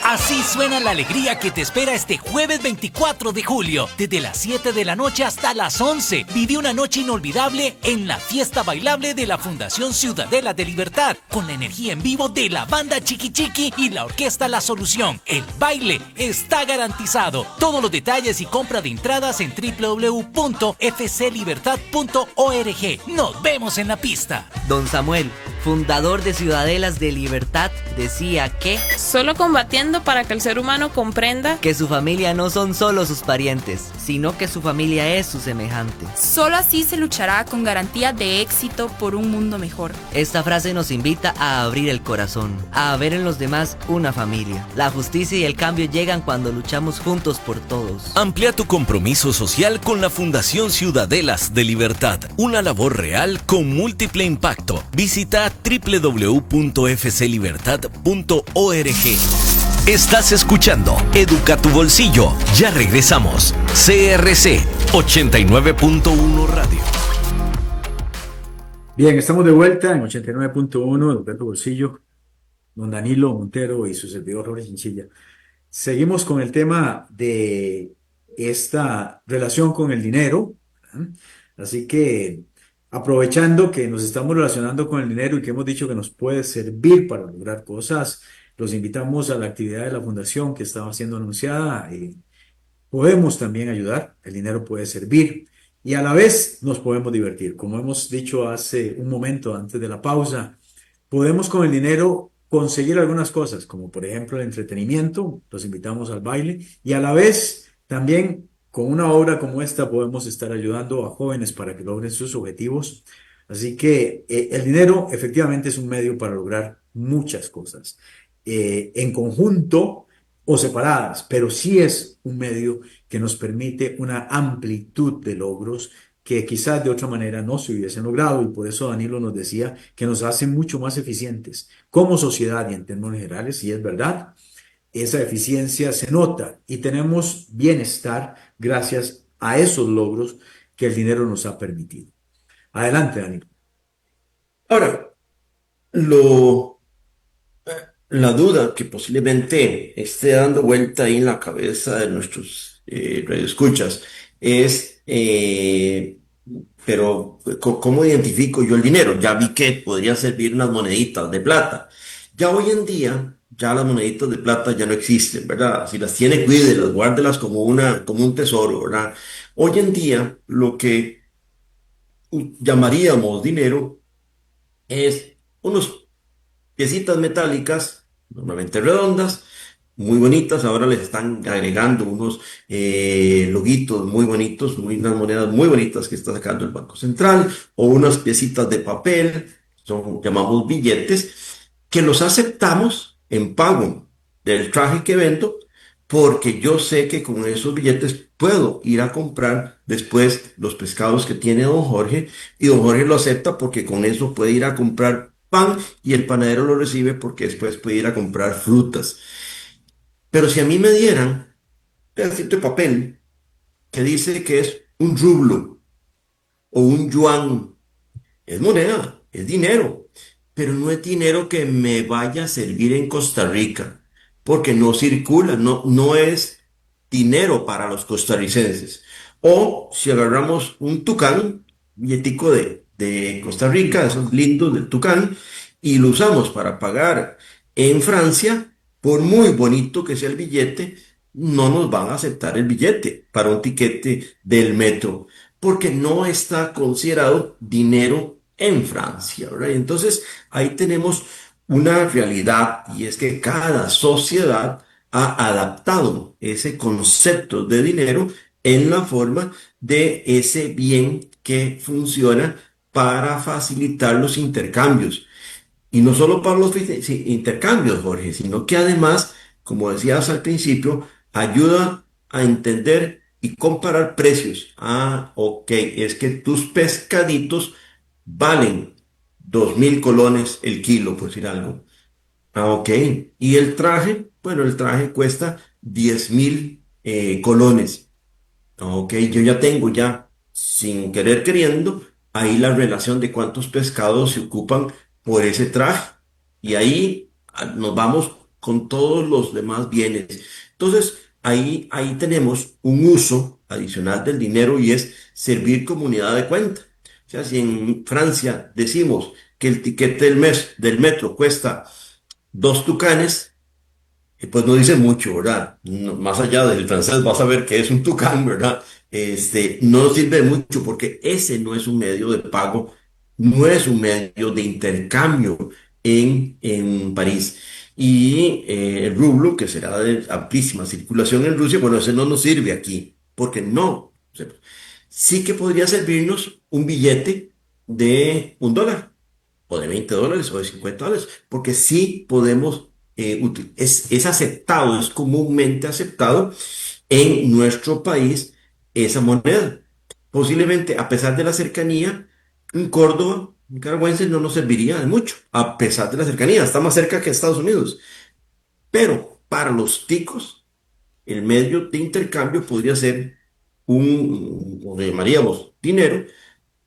Así suena la alegría que te espera este jueves 24 de julio. Desde las 7 de la noche hasta las 11. Vive una noche inolvidable en la fiesta bailable de la Fundación Ciudadela de Libertad. Con la energía en vivo de la banda Chiqui Chiqui y la orquesta La Solución. El baile está garantizado. Todos los detalles y compra de entradas en www.fclibertad.org. Nos vemos en la pista. Don Samuel, fundador de Ciudadelas de Libertad, decía que solo combatiendo para que el ser humano comprenda que su familia no son solo sus parientes, sino que su familia es su semejante. Solo así se luchará con garantía de éxito por un mundo mejor. Esta frase nos invita a abrir el corazón, a ver en los demás una familia. La justicia y el cambio llegan cuando luchamos juntos por todos. Amplía tu compromiso social con la Fundación Ciudadelas de Libertad, una labor real con múltiple impacto. Visita www.fclibertad.org. Estás escuchando Educa tu Bolsillo. Ya regresamos. CRC 89.1 Radio. Bien, estamos de vuelta en 89.1 Educa tu Bolsillo. Don Danilo Montero y su servidor Jorge Chinchilla. Seguimos con el tema de esta relación con el dinero. Así que, aprovechando que nos estamos relacionando con el dinero y que hemos dicho que nos puede servir para lograr cosas, los invitamos a la actividad de la Fundación que estaba siendo anunciada. Podemos también ayudar, el dinero puede servir y a la vez nos podemos divertir. Como hemos dicho hace un momento antes de la pausa, podemos con el dinero conseguir algunas cosas, como por ejemplo el entretenimiento, los invitamos al baile y a la vez también con una obra como esta podemos estar ayudando a jóvenes para que logren sus objetivos. Así que el dinero efectivamente es un medio para lograr muchas cosas. En conjunto o separadas, pero sí es un medio que nos permite una amplitud de logros que quizás de otra manera no se hubiesen logrado y por eso Danilo nos decía que nos hace mucho más eficientes como sociedad y en términos generales, y es verdad, esa eficiencia se nota y tenemos bienestar gracias a esos logros que el dinero nos ha permitido. Adelante, Danilo. Ahora, la duda que posiblemente esté dando vuelta ahí en la cabeza de nuestros radioescuchas es pero ¿cómo identifico yo el dinero? Ya vi que podría servir unas moneditas de plata. Ya hoy en día, ya las moneditas de plata ya no existen, ¿verdad? Si las tiene, cuídelas, guárdelas como un tesoro, ¿verdad? Hoy en día, lo que llamaríamos dinero es unos piecitas metálicas, normalmente redondas, muy bonitas. Ahora les están agregando unos loguitos muy bonitos, unas monedas muy bonitas que está sacando el Banco Central, o unas piecitas de papel, son, llamamos billetes, que los aceptamos en pago del traje que vendo, porque yo sé que con esos billetes puedo ir a comprar después los pescados que tiene don Jorge, y don Jorge lo acepta porque con eso puede ir a comprar pan y el panadero lo recibe porque después puede ir a comprar frutas. Pero si a mí me dieran un pedacito de papel que dice que es un rublo o un yuan, es moneda, es dinero, pero no es dinero que me vaya a servir en Costa Rica, porque no circula, no es dinero para los costarricenses. O si agarramos un tucán, billetico de Costa Rica, esos lindos del tucán, y lo usamos para pagar en Francia, por muy bonito que sea el billete, no nos van a aceptar el billete para un tiquete del metro, porque no está considerado dinero en Francia, ¿verdad? Entonces, ahí tenemos una realidad, y es que cada sociedad ha adaptado ese concepto de dinero en la forma de ese bien que funciona para facilitar los intercambios. Y no solo para los intercambios, Jorge, sino que además, como decías al principio, ayuda a entender y comparar precios. Ah, ok, es que tus pescaditos valen 2.000 colones el kilo, por decir algo. Ah, ok. Y el traje, bueno, el traje cuesta 10.000 colones. Ah, ok, yo ya tengo ya, sin querer queriendo, ahí la relación de cuántos pescados se ocupan por ese traje. Y ahí nos vamos con todos los demás bienes. Entonces, ahí tenemos un uso adicional del dinero, y es servir como unidad de cuenta. O sea, si en Francia decimos que el tiquete del metro cuesta 2 tucanes, pues no dice mucho, ¿verdad? Más allá del francés vas a ver que es un tucán, ¿verdad? No sirve mucho porque ese no es un medio de pago, no es un medio de intercambio en París. Y el rublo, que será de amplísima circulación en Rusia, bueno, ese no nos sirve aquí, porque no. O sea, sí que podría servirnos un billete de $1, o de $20, o de $50, porque sí podemos, es aceptado, es comúnmente aceptado en nuestro país esa moneda. Posiblemente, a pesar de la cercanía, en Córdoba, nicaragüense, no nos serviría de mucho, a pesar de la cercanía, está más cerca que Estados Unidos. Pero para los ticos, el medio de intercambio podría ser o le llamaríamos dinero,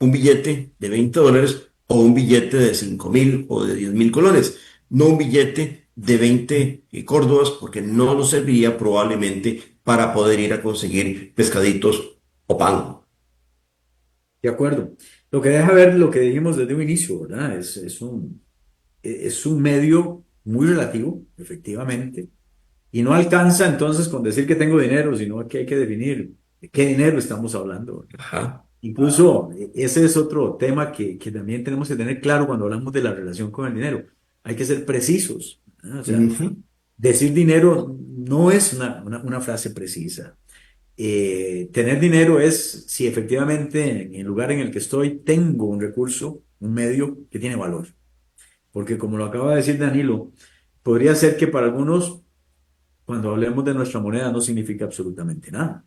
un billete de $20 o un billete de 5.000 o de 10.000 colones, no un billete de 20 córdobas, porque no nos serviría probablemente para poder ir a conseguir pescaditos o pan. De acuerdo. Lo que deja ver lo que dijimos desde un inicio, ¿verdad? Es un medio muy relativo, efectivamente, y no alcanza entonces con decir que tengo dinero, sino que hay que definir de qué dinero estamos hablando, ¿verdad? Ajá. Incluso ese es otro tema que también tenemos que tener claro cuando hablamos de la relación con el dinero. Hay que ser precisos, ¿verdad? O sea, Ujú. decir dinero no es una frase precisa. Tener dinero es si efectivamente en el lugar en el que estoy tengo un recurso, un medio que tiene valor. Porque como lo acaba de decir Danilo, podría ser que para algunos, cuando hablemos de nuestra moneda, no significa absolutamente nada.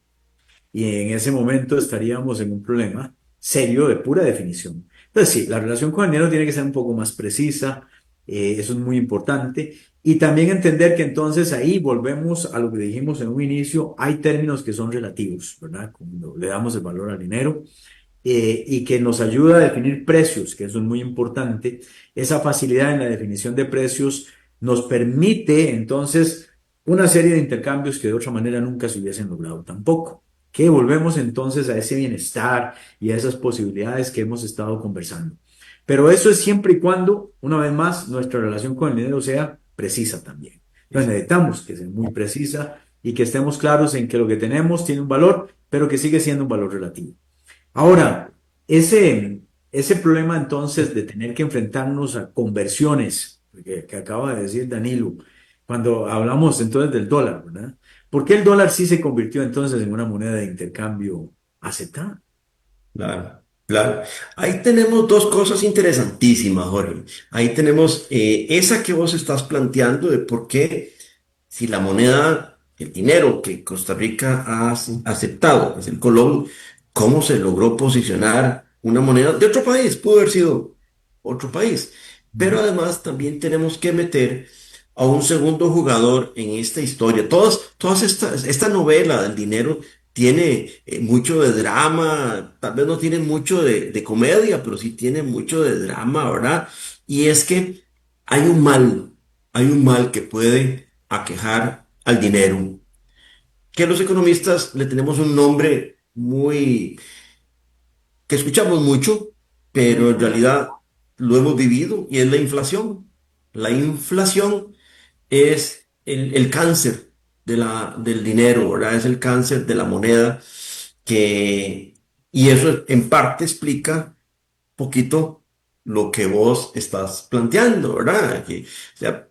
Y en ese momento estaríamos en un problema serio de pura definición. Entonces, sí, la relación con el dinero tiene que ser un poco más precisa, eso es muy importante. Y también entender que entonces ahí volvemos a lo que dijimos en un inicio, hay términos que son relativos, ¿verdad? Cuando le damos el valor al dinero, y que nos ayuda a definir precios, que eso es muy importante. Esa facilidad en la definición de precios nos permite entonces una serie de intercambios que de otra manera nunca se hubiesen logrado tampoco. que volvemos entonces a ese bienestar y a esas posibilidades que hemos estado conversando. Pero eso es siempre y cuando, una vez más, nuestra relación con el dinero sea precisa también. Entonces necesitamos que sea muy precisa y que estemos claros en que lo que tenemos tiene un valor, pero que sigue siendo un valor relativo. Ahora, ese problema entonces de tener que enfrentarnos a conversiones, que acaba de decir Danilo, cuando hablamos entonces del dólar, ¿verdad? ¿Por qué el dólar sí se convirtió entonces en una moneda de intercambio aceptada? Claro, claro. Ahí tenemos dos cosas interesantísimas, Jorge. Ahí tenemos esa que vos estás planteando de por qué si la moneda, el dinero que Costa Rica ha aceptado, es el colón, cómo se logró posicionar una moneda de otro país, pudo haber sido otro país. Pero además también tenemos que meter a un segundo jugador en esta historia. Esta novela del dinero tiene mucho de drama, tal vez no tiene mucho de comedia, pero sí tiene mucho de drama, ¿verdad? Y es que hay hay un mal que puede aquejar al dinero, que los economistas le tenemos un nombre muy, que escuchamos mucho, pero en realidad lo hemos vivido y es la inflación. La inflación es el cáncer del dinero, ¿verdad? Es el cáncer de la moneda que, y eso en parte explica poquito lo que vos estás planteando, ¿verdad? O sea,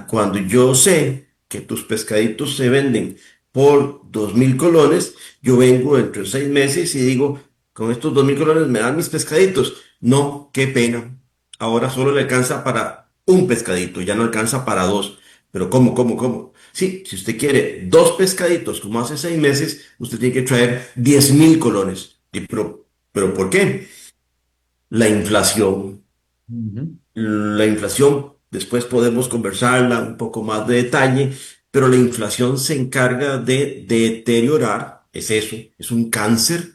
cuando yo sé que tus pescaditos se venden por 2.000 colones, yo vengo dentro de 6 meses y digo, con estos 2.000 colones me dan mis pescaditos. No, qué pena. Ahora solo le alcanza para un pescadito, ya no alcanza para dos. Pero ¿cómo? Sí, si usted quiere dos pescaditos como hace 6 meses, usted tiene que traer 10.000 colones. ¿Pero por qué? La inflación. Ujú. La inflación, después podemos conversarla un poco más de detalle, pero la inflación se encarga de deteriorar, es eso, es un cáncer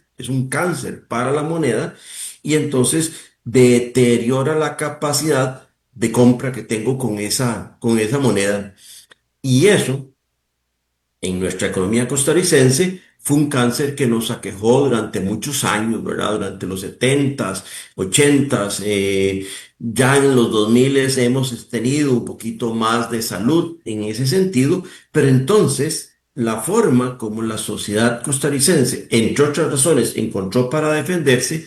para la moneda y entonces deteriora la capacidad de compra que tengo con esa moneda. Y eso en nuestra economía costarricense fue un cáncer que nos aquejó durante muchos años, ¿verdad? Durante los 70s, 80s, ya en los 2000 hemos tenido un poquito más de salud en ese sentido, pero entonces la forma como la sociedad costarricense, entre otras razones, encontró para defenderse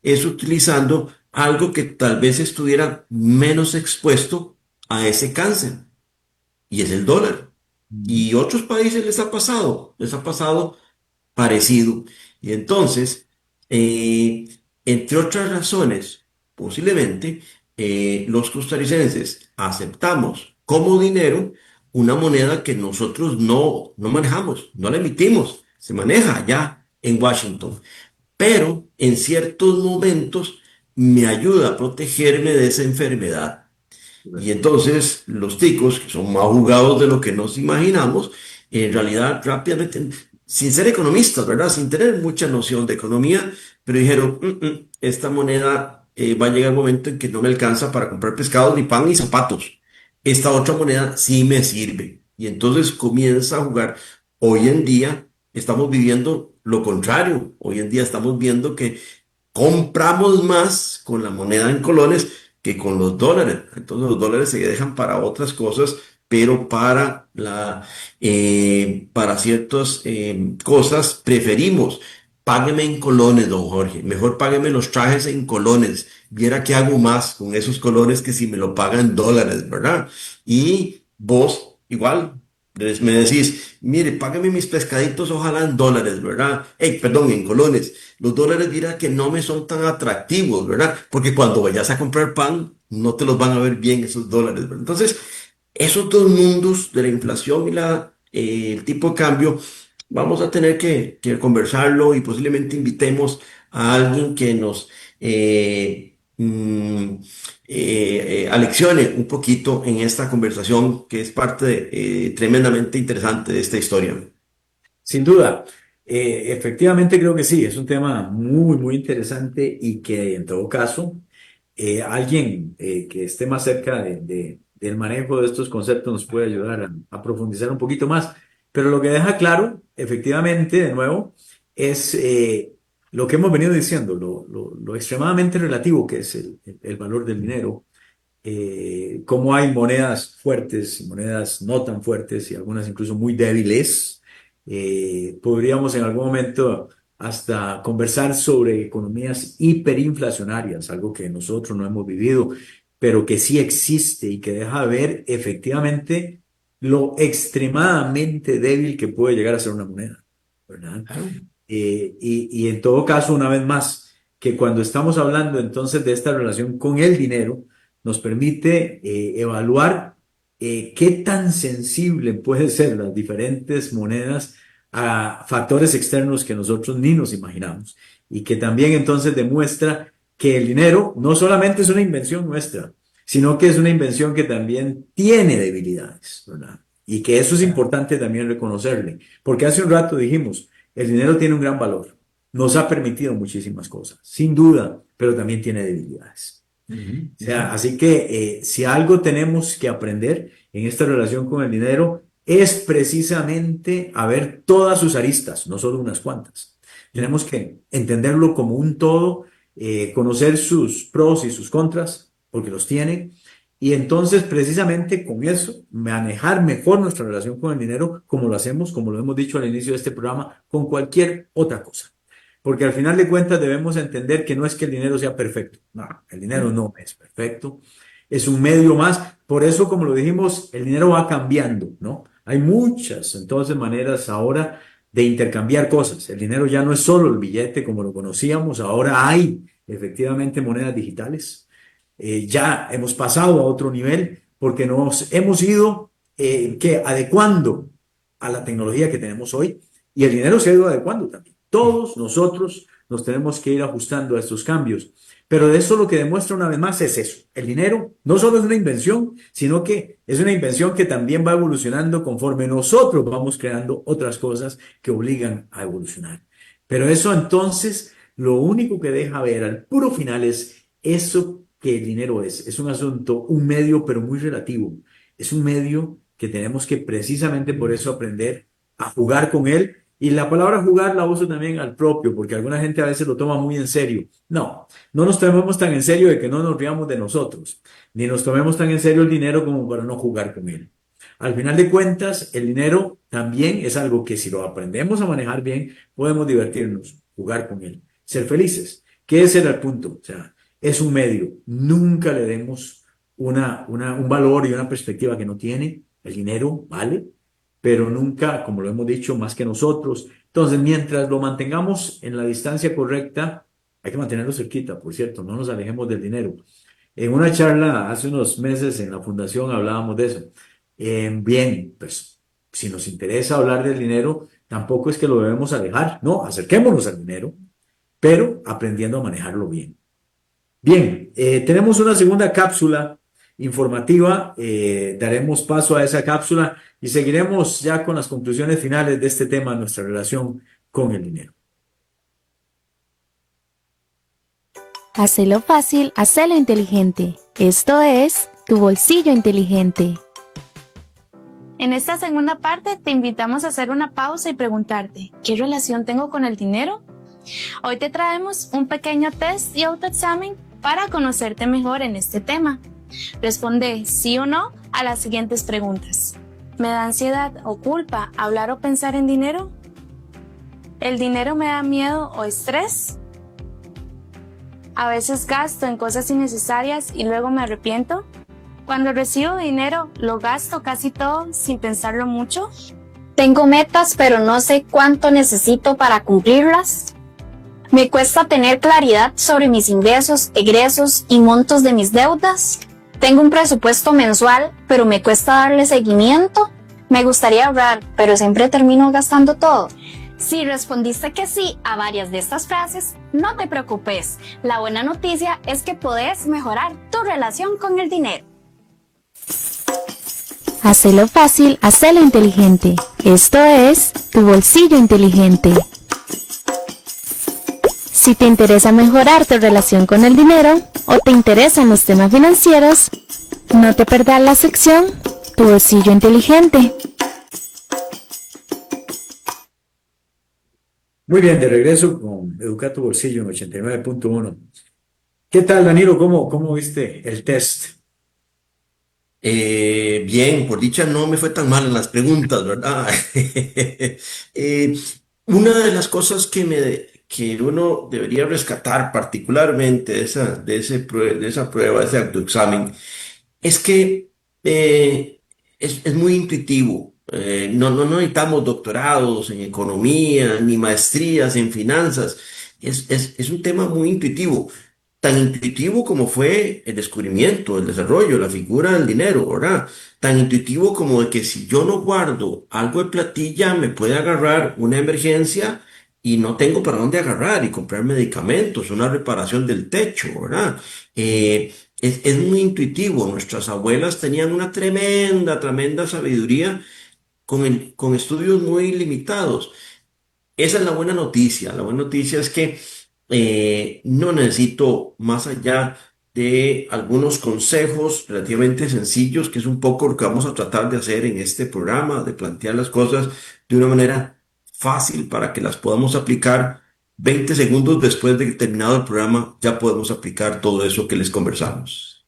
es utilizando algo que tal vez estuviera menos expuesto a ese cáncer, y es el dólar. Y otros países les ha pasado parecido. Y entonces, eh, entre otras razones, posiblemente los costarricenses aceptamos como dinero una moneda que nosotros no manejamos, no la emitimos, se maneja allá en Washington. Pero en ciertos momentos me ayuda a protegerme de esa enfermedad. Y entonces los ticos, que son más jugados de lo que nos imaginamos, en realidad rápidamente, sin ser economistas, ¿verdad? Sin tener mucha noción de economía, pero dijeron, esta moneda va a llegar el momento en que no me alcanza para comprar pescado, ni pan, ni zapatos. Esta otra moneda sí me sirve. Y entonces comienza a jugar. Hoy en día estamos viviendo lo contrario. Hoy en día estamos viendo que compramos más con la moneda en colones que con los dólares. Entonces los dólares se dejan para otras cosas, pero para ciertas cosas preferimos. Págueme en colones, don Jorge. Mejor págueme los trajes en colones. Viera que hago más con esos colones que si me lo pagan en dólares, ¿verdad? Y vos, igual, me decís, mire, págame mis pescaditos, ojalá en dólares, ¿verdad? Perdón, en colones. Los dólares, dirá que no me son tan atractivos, ¿verdad? Porque cuando vayas a comprar pan, no te los van a ver bien esos dólares, ¿verdad? Entonces, esos dos mundos de la inflación y el tipo de cambio, vamos a tener que conversarlo y posiblemente invitemos a alguien que nos aleccione un poquito en esta conversación que es tremendamente interesante de esta historia. Sin duda, efectivamente creo que sí, es un tema muy, muy interesante y que en todo caso, alguien que esté más cerca del manejo de estos conceptos nos puede ayudar a profundizar un poquito más. Pero lo que deja claro, efectivamente, de nuevo, es lo que hemos venido diciendo, lo extremadamente relativo que es el valor del dinero, cómo hay monedas fuertes y monedas no tan fuertes y algunas incluso muy débiles. Podríamos en algún momento hasta conversar sobre economías hiperinflacionarias, algo que nosotros no hemos vivido, pero que sí existe y que deja ver efectivamente lo extremadamente débil que puede llegar a ser una moneda, ¿verdad? Y en todo caso, una vez más, que cuando estamos hablando entonces de esta relación con el dinero, nos permite evaluar qué tan sensible pueden ser las diferentes monedas a factores externos que nosotros ni nos imaginamos, y que también entonces demuestra que el dinero no solamente es una invención nuestra, sino que es una invención que también tiene debilidades, ¿verdad? Y que eso es importante también reconocerle, porque hace un rato dijimos, el dinero tiene un gran valor, nos ha permitido muchísimas cosas, sin duda, pero también tiene debilidades. O sea, así que si algo tenemos que aprender en esta relación con el dinero es precisamente a ver todas sus aristas, no solo unas cuantas. Tenemos que entenderlo como un todo, conocer sus pros y sus contras, porque los tiene, y entonces precisamente con eso manejar mejor nuestra relación con el dinero, como lo hacemos, como lo hemos dicho al inicio de este programa, con cualquier otra cosa. Porque al final de cuentas debemos entender que no es que el dinero sea perfecto. No, el dinero no es perfecto. Es un medio más. Por eso, como lo dijimos, el dinero va cambiando, ¿no? Hay muchas, entonces, maneras ahora de intercambiar cosas. El dinero ya no es solo el billete como lo conocíamos. Ahora hay, efectivamente, monedas digitales. Ya hemos pasado a otro nivel porque nos hemos ido adecuando a la tecnología que tenemos hoy. Y el dinero se ha ido adecuando también. Todos nosotros nos tenemos que ir ajustando a estos cambios. Pero de eso lo que demuestra una vez más es eso. El dinero no solo es una invención, sino que es una invención que también va evolucionando conforme nosotros vamos creando otras cosas que obligan a evolucionar. Pero eso entonces lo único que deja ver al puro final es eso que el dinero es. Es un asunto, un medio, pero muy relativo. Es un medio que tenemos que precisamente por eso aprender a jugar con él. Y la palabra jugar la uso también al propio, porque alguna gente a veces lo toma muy en serio. No nos tomemos tan en serio de que no nos riamos de nosotros, ni nos tomemos tan en serio el dinero como para no jugar con él. Al final de cuentas, el dinero también es algo que si lo aprendemos a manejar bien, podemos divertirnos, jugar con él, ser felices. Que ese era el punto. O sea, es un medio. Nunca le demos un valor y una perspectiva que no tiene. El dinero vale, pero nunca, como lo hemos dicho, más que nosotros. Entonces, mientras lo mantengamos en la distancia correcta, hay que mantenerlo cerquita, por cierto, no nos alejemos del dinero. En una charla hace unos meses en la fundación hablábamos de eso. Bien, pues, si nos interesa hablar del dinero, tampoco es que lo debemos alejar, no, acerquémonos al dinero, pero aprendiendo a manejarlo bien. Bien, tenemos una segunda cápsula informativa, daremos paso a esa cápsula y seguiremos ya con las conclusiones finales de este tema, nuestra relación con el dinero. Hacelo fácil, hacelo inteligente. Esto es Tu Bolsillo Inteligente. En esta segunda parte te invitamos a hacer una pausa y preguntarte, ¿qué relación tengo con el dinero? Hoy te traemos un pequeño test y autoexamen para conocerte mejor en este tema. Responde sí o no a las siguientes preguntas. ¿Me da ansiedad o culpa hablar o pensar en dinero? ¿El dinero me da miedo o estrés? ¿A veces gasto en cosas innecesarias y luego me arrepiento? Cuando recibo dinero, ¿lo gasto casi todo sin pensarlo mucho? ¿Tengo metas pero no sé cuánto necesito para cumplirlas? ¿Me cuesta tener claridad sobre mis ingresos, egresos y montos de mis deudas? ¿Tengo un presupuesto mensual pero me cuesta darle seguimiento? ¿Me gustaría ahorrar pero siempre termino gastando todo? Si respondiste que sí a varias de estas frases, no te preocupes. La buena noticia es que podés mejorar tu relación con el dinero. Hacelo fácil, hacelo inteligente. Esto es Tu Bolsillo Inteligente. Si te interesa mejorar tu relación con el dinero o te interesan los temas financieros, no te perdas la sección Tu Bolsillo Inteligente. Muy bien, de regreso con Educa tu Bolsillo en 89.1. ¿Qué tal, Danilo? ¿Cómo viste el test? Bien, por dicha no me fue tan mal en las preguntas, ¿verdad? Eh, una de las cosas que uno debería rescatar particularmente de esa prueba, de ese autoexamen, es que es muy intuitivo. No necesitamos doctorados en economía ni maestrías en finanzas. Es un tema muy intuitivo. Tan intuitivo como fue el descubrimiento, el desarrollo, la figura del dinero, ¿verdad? Tan intuitivo como de que si yo no guardo algo de platilla, me puede agarrar una emergencia y no tengo para dónde agarrar y comprar medicamentos, una reparación del techo, ¿verdad? Es muy intuitivo. Nuestras abuelas tenían una tremenda sabiduría con estudios muy limitados. Esa es la buena noticia. La buena noticia es que no necesito más allá de algunos consejos relativamente sencillos, que es un poco lo que vamos a tratar de hacer en este programa, de plantear las cosas de una manera fácil para que las podamos aplicar. 20 segundos después de terminado el programa, ya podemos aplicar todo eso que les conversamos.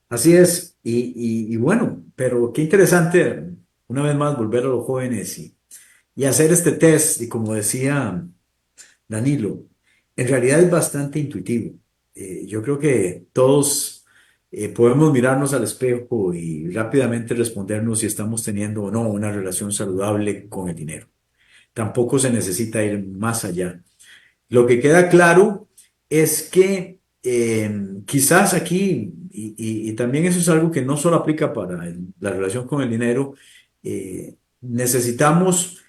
Así es, y bueno, pero qué interesante, una vez más, volver a los jóvenes y hacer este test, y como decía Danilo, en realidad es bastante intuitivo. Yo creo que todos podemos mirarnos al espejo y rápidamente respondernos si estamos teniendo o no una relación saludable con el dinero. Tampoco se necesita ir más allá. Lo que queda claro es que quizás aquí, y también eso es algo que no solo aplica para la relación con el dinero, necesitamos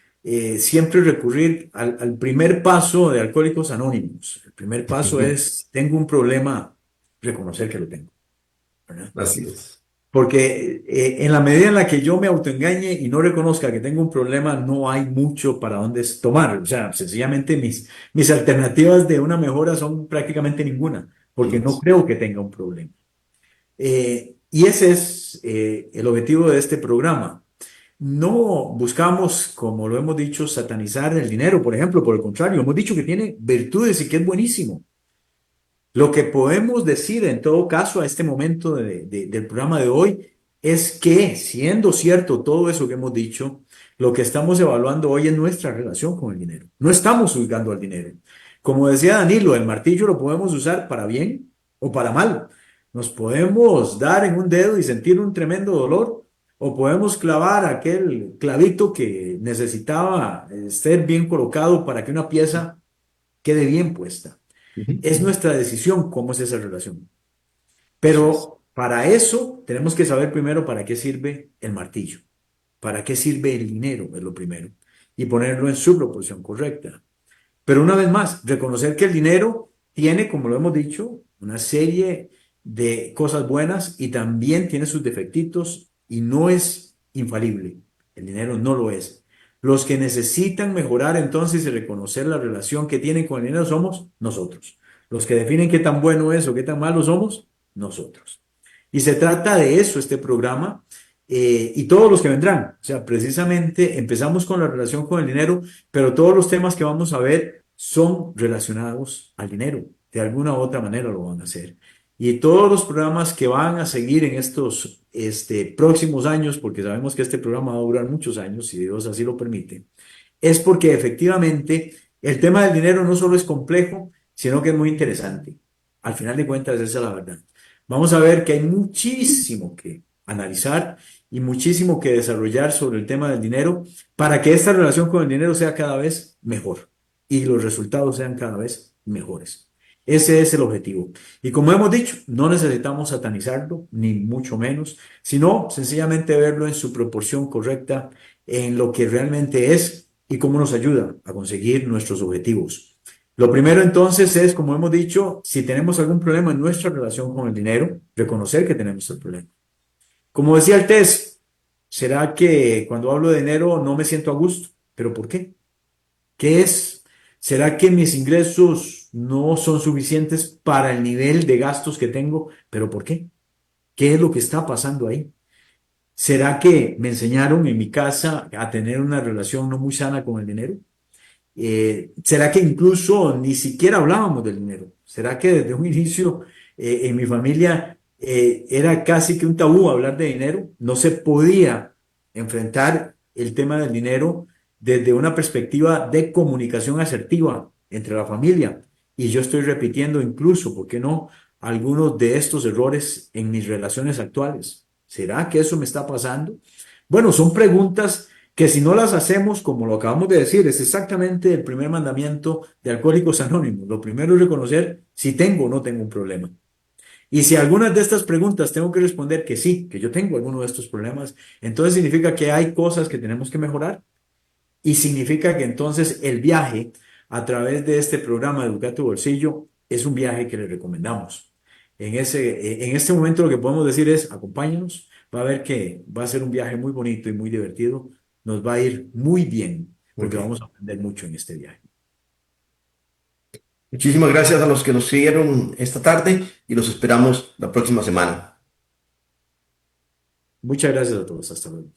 siempre recurrir al primer paso de Alcohólicos Anónimos. El primer paso es, tengo un problema, reconocer que lo tengo, ¿verdad? Así es. Porque en la medida en la que yo me autoengañe y no reconozca que tengo un problema, no hay mucho para dónde tomar. O sea, sencillamente mis alternativas de una mejora son prácticamente ninguna, porque no creo que tenga un problema. Y ese es el objetivo de este programa. No buscamos, como lo hemos dicho, satanizar el dinero, por ejemplo. Por el contrario, hemos dicho que tiene virtudes y que es buenísimo. Lo que podemos decir en todo caso a este momento del programa de hoy es que, siendo cierto todo eso que hemos dicho, lo que estamos evaluando hoy es nuestra relación con el dinero. No estamos juzgando al dinero. Como decía Danilo, el martillo lo podemos usar para bien o para mal. Nos podemos dar en un dedo y sentir un tremendo dolor, o podemos clavar aquel clavito que necesitaba ser bien colocado para que una pieza quede bien puesta. Es nuestra decisión cómo es esa relación. Pero para eso tenemos que saber primero para qué sirve el martillo, para qué sirve el dinero, es lo primero, y ponerlo en su proporción correcta. Pero una vez más, reconocer que el dinero tiene, como lo hemos dicho, una serie de cosas buenas y también tiene sus defectitos y no es infalible. El dinero no lo es. Los que necesitan mejorar entonces y reconocer la relación que tienen con el dinero somos nosotros. Los que definen qué tan bueno es o qué tan malo somos, nosotros. Y se trata de eso, este programa, y todos los que vendrán. O sea, precisamente empezamos con la relación con el dinero, pero todos los temas que vamos a ver son relacionados al dinero. De alguna u otra manera lo van a hacer. Y todos los programas que van a seguir en estos próximos años, porque sabemos que este programa va a durar muchos años, si Dios así lo permite, es porque efectivamente el tema del dinero no solo es complejo, sino que es muy interesante. Al final de cuentas, esa es la verdad. Vamos a ver que hay muchísimo que analizar y muchísimo que desarrollar sobre el tema del dinero para que esta relación con el dinero sea cada vez mejor y los resultados sean cada vez mejores. Ese es el objetivo. Y como hemos dicho, no necesitamos satanizarlo, ni mucho menos, sino sencillamente verlo en su proporción correcta, en lo que realmente es y cómo nos ayuda a conseguir nuestros objetivos. Lo primero entonces es, como hemos dicho, si tenemos algún problema en nuestra relación con el dinero, reconocer que tenemos el problema. Como decía el test, ¿será que cuando hablo de dinero no me siento a gusto? ¿Pero por qué? ¿Qué es? ¿Será que mis ingresos no son suficientes para el nivel de gastos que tengo? ¿Pero por qué? ¿Qué es lo que está pasando ahí? ¿Será que me enseñaron en mi casa a tener una relación no muy sana con el dinero? ¿Será que incluso ni siquiera hablábamos del dinero? ¿Será que desde un inicio en mi familia era casi que un tabú hablar de dinero? No se podía enfrentar el tema del dinero desde una perspectiva de comunicación asertiva entre la familia. Y yo estoy repitiendo incluso, ¿por qué no?, algunos de estos errores en mis relaciones actuales. ¿Será que eso me está pasando? Bueno, son preguntas que si no las hacemos, como lo acabamos de decir, es exactamente el primer mandamiento de Alcohólicos Anónimos. Lo primero es reconocer si tengo o no tengo un problema. Y si algunas de estas preguntas tengo que responder que sí, que yo tengo alguno de estos problemas, entonces significa que hay cosas que tenemos que mejorar y significa que entonces el viaje a través de este programa Educa tu Bolsillo es un viaje que le recomendamos. En este momento lo que podemos decir es acompáñanos, va a ver que va a ser un viaje muy bonito y muy divertido, nos va a ir muy bien porque vamos a aprender mucho en este viaje. Muchísimas gracias a los que nos siguieron esta tarde y los esperamos la próxima semana. Muchas gracias a todos. Hasta luego.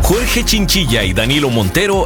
Jorge Chinchilla y Danilo Montero